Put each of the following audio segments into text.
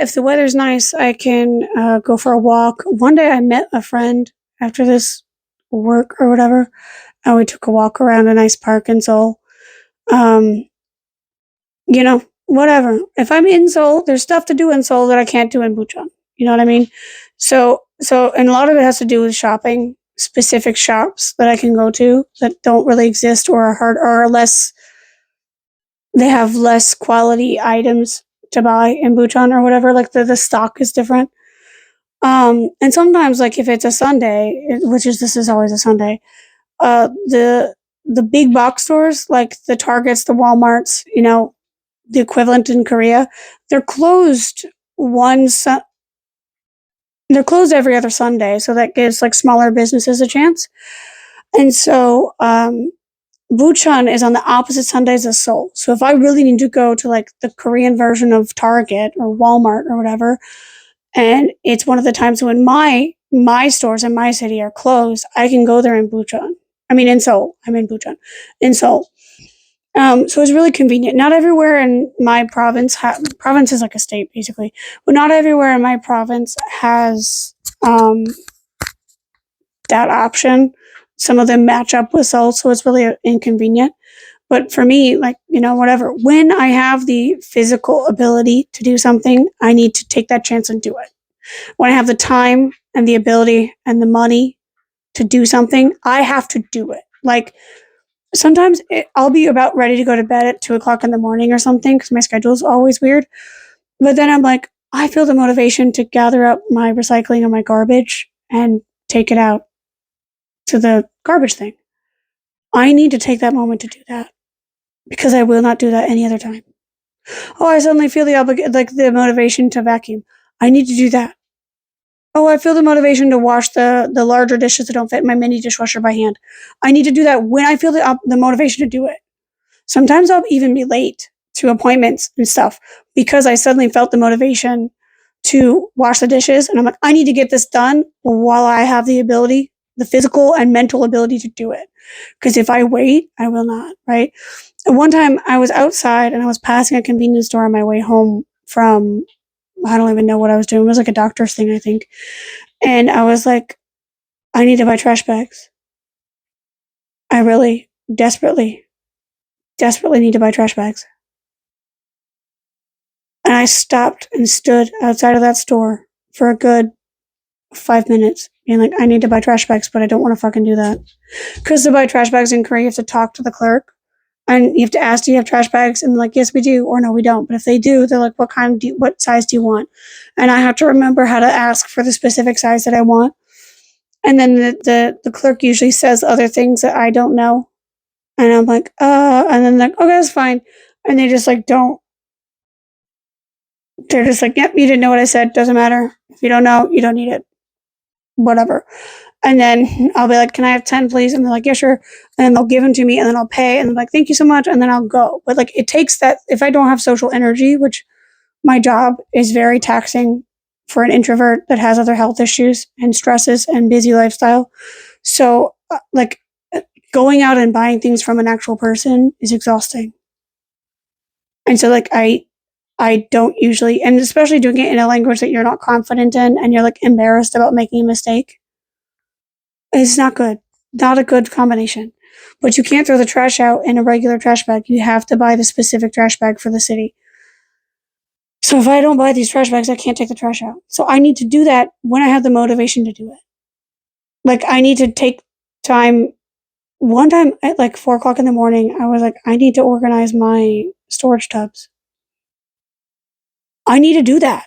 If the weather's nice, I can go for a walk. One day I met a friend after this work or whatever, and we took a walk around a nice park in Seoul. Um, whatever. If I'm in Seoul, there's stuff to do in Seoul that I can't do in Bucheon. You know what I mean? And a lot of it has to do with shopping, specific shops that I can go to that don't really exist or are hard or are less. They have less quality items to buy in Bucheon or whatever. Like the stock is different. And sometimes, like if it's a Sunday, this is always a Sunday. The big box stores like the Targets, the WalMarts, the equivalent in Korea, they're closed one. They're closed every other Sunday, so that gives like smaller businesses a chance. And so, Bucheon is on the opposite Sundays as Seoul. So if I really need to go to like the Korean version of Target or Walmart or whatever, and it's one of the times when my stores in my city are closed, I can go there in Bucheon. I mean, in Seoul. I'm in Bucheon, in Seoul. So it's really convenient. Not everywhere in my province is like a state basically, but not everywhere in my province has that option. Some of them match up with Seoul, so it's really inconvenient. But for me, like, whatever, when I have the physical ability to do something, I need to take that chance and do it. When I have the time and the ability and the money to do something, I have to do it. Like, sometimes I'll be about ready to go to bed at 2 o'clock in the morning or something because my schedule is always weird. But then I'm like, I feel the motivation to gather up my recycling and my garbage and take it out to the garbage thing. I need to take that moment to do that because I will not do that any other time. Oh, I suddenly feel the motivation to vacuum. I need to do that. Oh, I feel the motivation to wash the larger dishes that don't fit in my mini dishwasher by hand. I need to do that when I feel the motivation to do it. Sometimes I'll even be late to appointments and stuff because I suddenly felt the motivation to wash the dishes. And I'm like, I need to get this done while I have the ability, the physical and mental ability to do it. Because if I wait, I will not, right? And one time I was outside and I was passing a convenience store on my way home from, I don't even know what I was doing. It was like a doctor's thing, I think. And I was like, I need to buy trash bags. I really desperately need to buy trash bags. And I stopped and stood outside of that store for a good 5 minutes, being like, I need to buy trash bags, but I don't want to fucking do that. Because to buy trash bags in Korea, you have to talk to the clerk. And you have to ask, do you have trash bags? And they're like, yes, we do, or no, we don't. But if they do, they're like, what size do you want? And I have to remember how to ask for the specific size that I want. And then the clerk usually says other things that I don't know. And I'm like, and then they're like, okay, that's fine. And they just like don't. They're just like, yep, you didn't know what I said. Doesn't matter. If you don't know, you don't need it. Whatever. And then I'll be like, can I have 10, please? And they're like, yeah, sure. And then they'll give them to me and then I'll pay. And they're like, thank you so much. And then I'll go. But like, it takes that, if I don't have social energy, which my job is very taxing for an introvert that has other health issues and stresses and busy lifestyle. So going out and buying things from an actual person is exhausting. And so like, I don't usually, and especially doing it in a language that you're not confident in and you're like embarrassed about making a mistake. It's not good. Not a good combination. But you can't throw the trash out in a regular trash bag. You have to buy the specific trash bag for the city. So if I don't buy these trash bags, I can't take the trash out. So I need to do that when I have the motivation to do it. Like, I need to take time. One time at like 4 o'clock in the morning, I was like, I need to organize my storage tubs. I need to do that.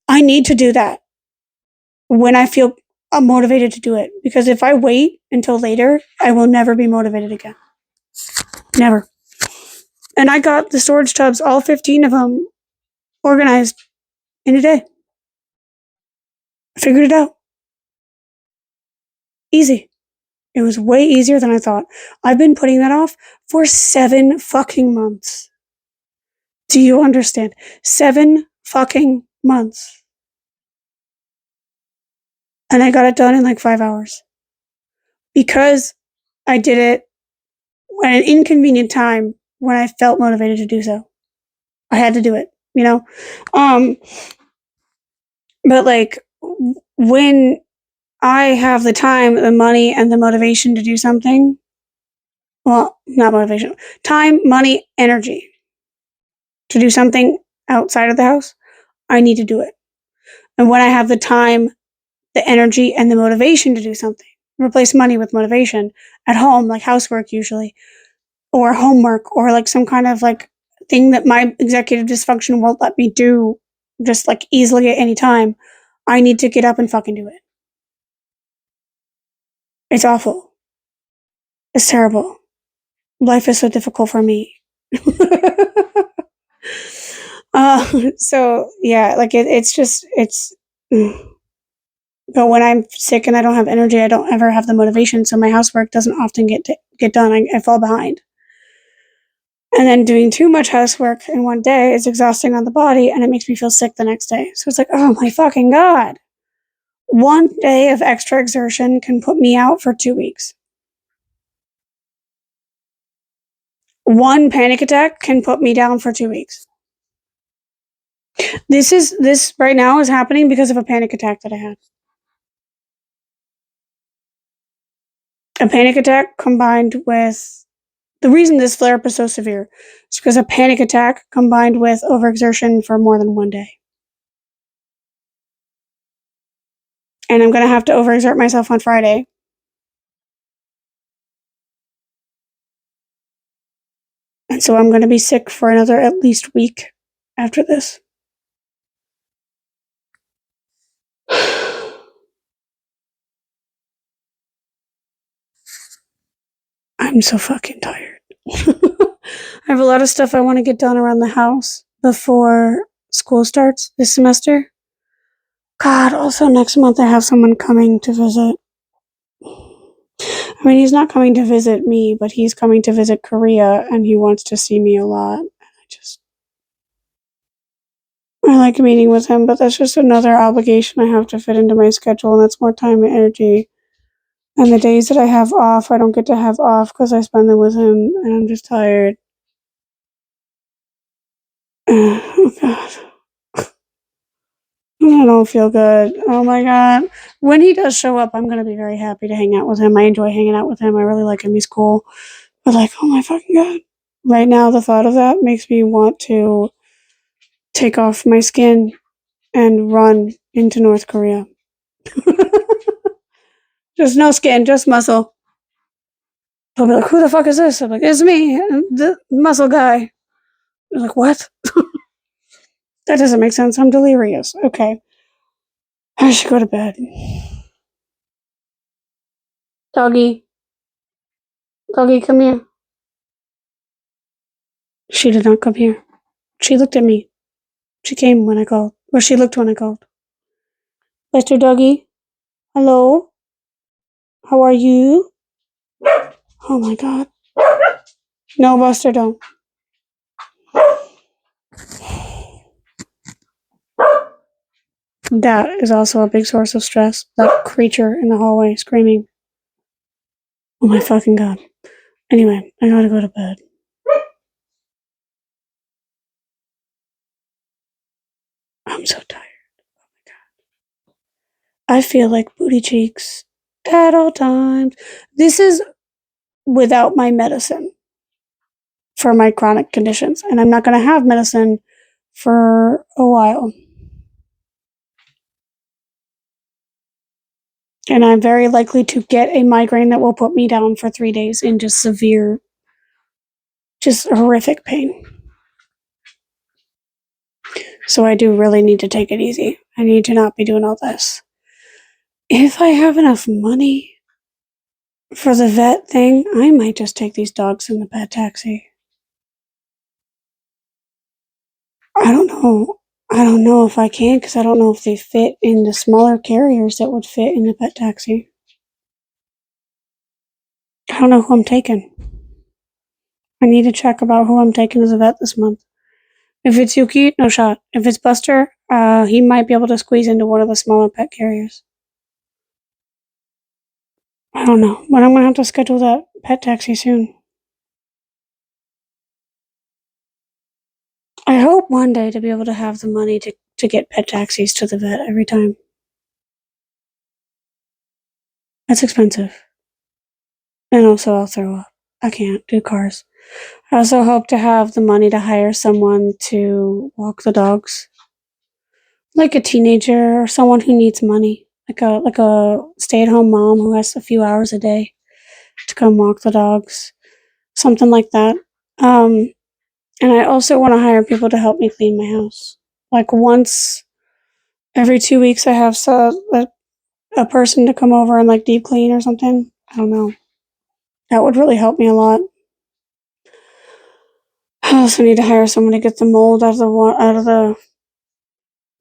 I need to do that when I feel motivated to do it. Because if I wait until later, I will never be motivated again. Never. And I got the storage tubs, all 15 of them, organized in a day. I figured it out. Easy. It was way easier than I thought. I've been putting that off for 7 fucking months. Do you understand? 7 fucking months. And I got it done in like 5 hours. Because I did it at an inconvenient time when I felt motivated to do so. I had to do it. you know? Um, but like when I have the time, the money, and the motivation to do something, well, not motivation, time, money, energy to do something outside of the house, I need to do it. And when I have the time, the energy, and the motivation to do something, replace money with motivation at home, like housework usually, or homework, or like some kind of like thing that my executive dysfunction won't let me do just like easily at any time, I need to get up and fucking do it. It's awful. It's terrible. Life is so difficult for me. So yeah, like it's just it's. But when I'm sick and I don't have energy, I don't ever have the motivation. So my housework doesn't often get done. I fall behind. And then doing too much housework in one day is exhausting on the body, and it makes me feel sick the next day. So it's like, oh my fucking god! One day of extra exertion can put me out for 2 weeks. One panic attack can put me down for 2 weeks. This right now is happening because of a panic attack that I had. A panic attack combined with the reason this flare up is so severe is because a panic attack combined with overexertion for more than one day. And I'm going to have to overexert myself on Friday. And so I'm going to be sick for another at least week after this. I'm so fucking tired. I have a lot of stuff I want to get done around the house before school starts this semester. God, also next month I have someone coming to visit. I mean, he's not coming to visit me, but he's coming to visit Korea, and he wants to see me a lot. I like meeting with him, but that's just another obligation I have to fit into my schedule, and that's more time and energy. And the days that I have off, I don't get to have off because I spend them with him, and I'm just tired. Oh, God. I don't feel good. Oh, my God. When he does show up, I'm going to be very happy to hang out with him. I enjoy hanging out with him. I really like him. He's cool. But, like, oh, my fucking God. Right now, the thought of that makes me want to take off my skin and run into North Korea. Just no skin, just muscle. They'll be like, who the fuck is this? I'm like, it's me, the muscle guy. They're like, what? That doesn't make sense. I'm delirious. Okay. I should go to bed. Doggy. Doggy, come here. She did not come here. She looked at me. She came when I called. Or she looked when I called. Lester Doggy. Hello? How are you? Oh my god. No, Buster, don't. That is also a big source of stress. That creature in the hallway screaming. Oh my fucking god. Anyway, I gotta go to bed. I'm so tired. I feel like booty cheeks at all times. This is without my medicine for my chronic conditions, and I'm not going to have medicine for a while. And I'm very likely to get a migraine that will put me down for 3 days in just severe, just horrific pain. So I do really need to take it easy. I need to not be doing all this. If I have enough money for the vet thing, I might just take these dogs in the pet taxi. I don't know. I don't know if I can because I don't know if they fit in the smaller carriers that would fit in the pet taxi. I don't know who I'm taking. I need to check about who I'm taking as a vet this month. If it's Yuki, no shot. If it's Buster, he might be able to squeeze into one of the smaller pet carriers. I don't know, but I'm gonna have to schedule that pet taxi soon. I hope one day to be able to have the money to get pet taxis to the vet every time. That's expensive. And also, I'll throw up. I can't do cars. I also hope to have the money to hire someone to walk the dogs, like a teenager or someone who needs money, like a stay-at-home mom who has a few hours a day to come walk the dogs, something like that. Um, and I also want to hire people to help me clean my house. Like once every 2 weeks, I have a person to come over and like deep clean or something. I don't know. That would really help me a lot. I also need to hire someone to get the mold out of the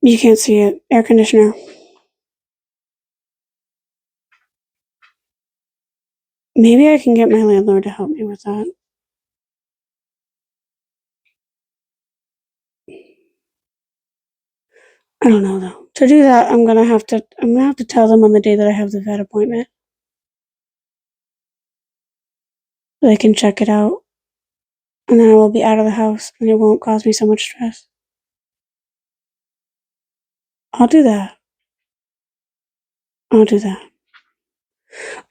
you can't see it air conditioner. Maybe I can get my landlord to help me with that. I don't know though. To do that, I'm gonna have to tell them on the day that I have the vet appointment. So they can check it out, and then I will be out of the house, and it won't cause me so much stress. I'll do that. I'll do that.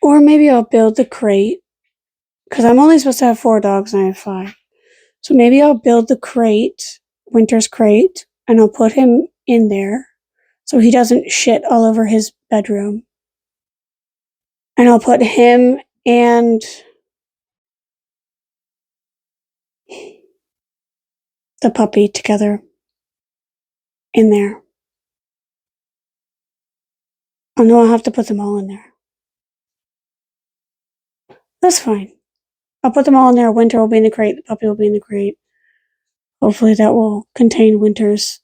Or maybe I'll build the crate because I'm only supposed to have 4 dogs and I have 5. So maybe I'll build the crate, Winter's crate, and I'll put him in there so he doesn't shit all over his bedroom. And I'll put him and the puppy together in there. I know I'll have to put them all in there. That's fine. I'll put them all in there. Winter will be in the crate. The puppy will be in the crate. Hopefully that will contain Winter's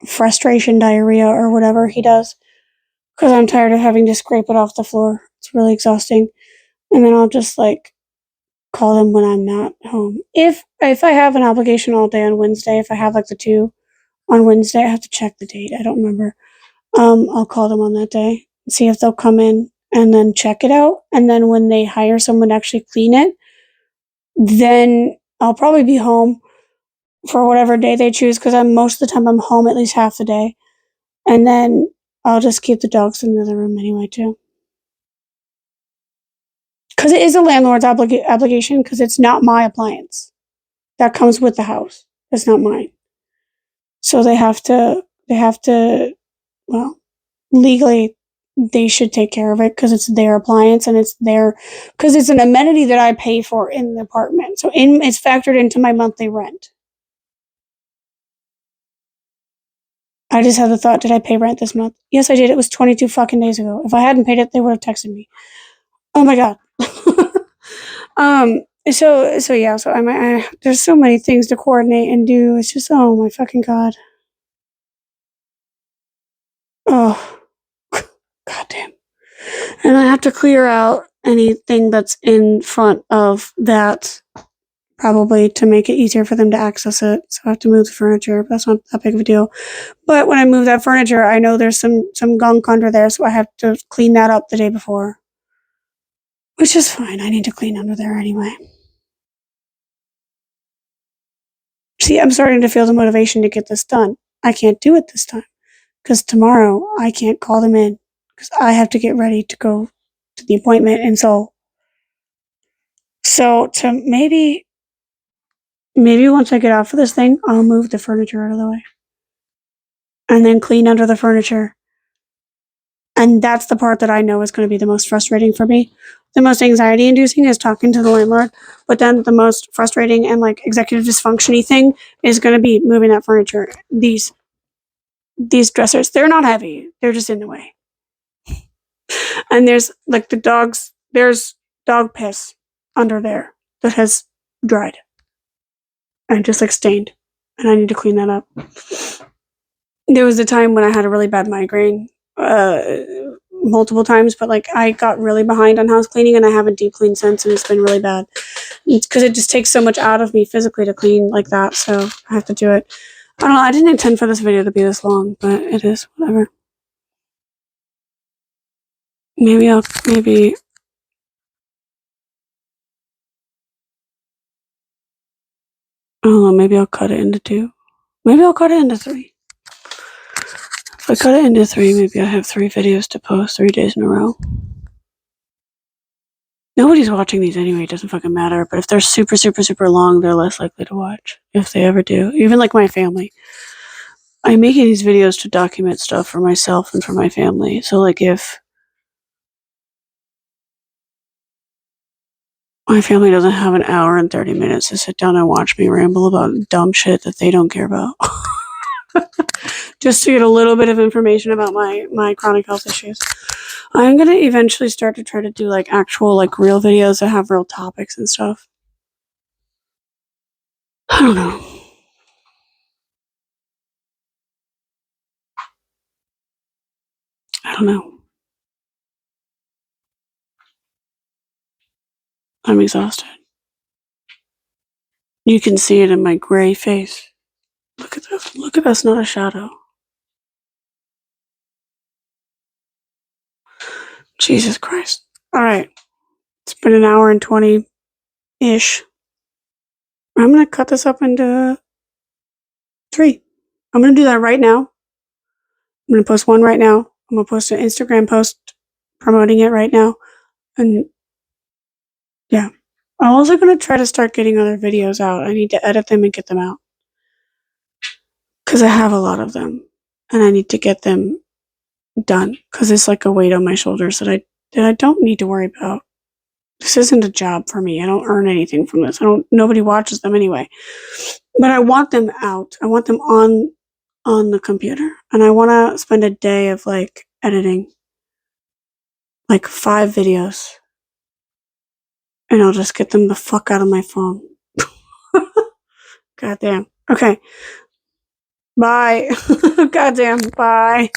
frustration diarrhea or whatever he does. Because I'm tired of having to scrape it off the floor. It's really exhausting. And then I'll just like call them when I'm not home. If I have an obligation all day on Wednesday, if I have like the 2 on Wednesday, I have to check the date. I don't remember. I'll call them on that day and see if they'll come in and then check it out. And then when they hire someone to actually clean it, then I'll probably be home for whatever day they choose because I'm most of the time I'm home at least half the day. And then I'll just keep the dogs in the other room anyway too. Because it is a landlord's obligation because it's not my appliance. That comes with the house. It's not mine. So they have to, well, legally, they should take care of it because it's their appliance and because it's an amenity that I pay for in the apartment. So it's factored into my monthly rent. I just had the thought, did I pay rent this month? Yes, I did. It was 22 fucking days ago. If I hadn't paid it, they would have texted me. Oh my god. So yeah, so there's so many things to coordinate and do. It's just, oh my fucking god. Oh, goddamn. And I have to clear out anything that's in front of that, probably to make it easier for them to access it. So I have to move the furniture, but that's not that big of a deal. But when I move that furniture, I know there's some gunk under there, so I have to clean that up the day before. Which is fine. I need to clean under there anyway. See, I'm starting to feel the motivation to get this done. I can't do it this time because tomorrow I can't call them in because I have to get ready to go to the appointment in Seoul. So to maybe once I get off of this thing, I'll move the furniture out of the way and then clean under the furniture. And that's the part that I know is going to be the most frustrating for me. The most anxiety inducing is talking to the landlord, but then the most frustrating and like executive dysfunctiony thing is going to be moving that furniture. These dressers, they're not heavy. They're just in the way. And there's like there's dog piss under there that has dried and just like stained. And I need to clean that up. There was a time when I had a really bad migraine, multiple times, but like I got really behind on house cleaning and I haven't deep cleaned since and it's been really bad. It's because it just takes so much out of me physically to clean like that, so I have to do it. I don't know, I didn't intend for this video to be this long, but it is, whatever. Maybe I don't know, maybe I'll cut it into 2. Maybe I'll cut it into 3. If I cut it into 3, maybe I have 3 videos to post 3 days in a row. Nobody's watching these anyway, it doesn't fucking matter. But if they're super, super, super long, they're less likely to watch. If they ever do. Even like my family. I'm making these videos to document stuff for myself and for my family. So like if my family doesn't have an hour and 30 minutes to sit down and watch me ramble about dumb shit that they don't care about. Just to get a little bit of information about my chronic health issues. I'm gonna eventually start to try to do like actual like real videos that have real topics and stuff. I don't know. I don't know. I'm exhausted. You can see it in my gray face. Look at this. Look at this, not a shadow. Jesus Christ. Alright. It's been an hour and 20-ish. I'm gonna cut this up into 3. I'm gonna do that right now. I'm gonna post one right now. I'm gonna post an Instagram post promoting it right now. And yeah. I'm also gonna try to start getting other videos out. I need to edit them and get them out. Because I have a lot of them. And I need to get them done. Because it's like a weight on my shoulders that I don't need to worry about. This isn't a job for me. I don't earn anything from this. Nobody watches them anyway. But I want them out. I want them on the computer. And I want to spend a day of like editing like 5 videos. And I'll just get them the fuck out of my phone. Goddamn. Okay. Bye. Goddamn. Bye.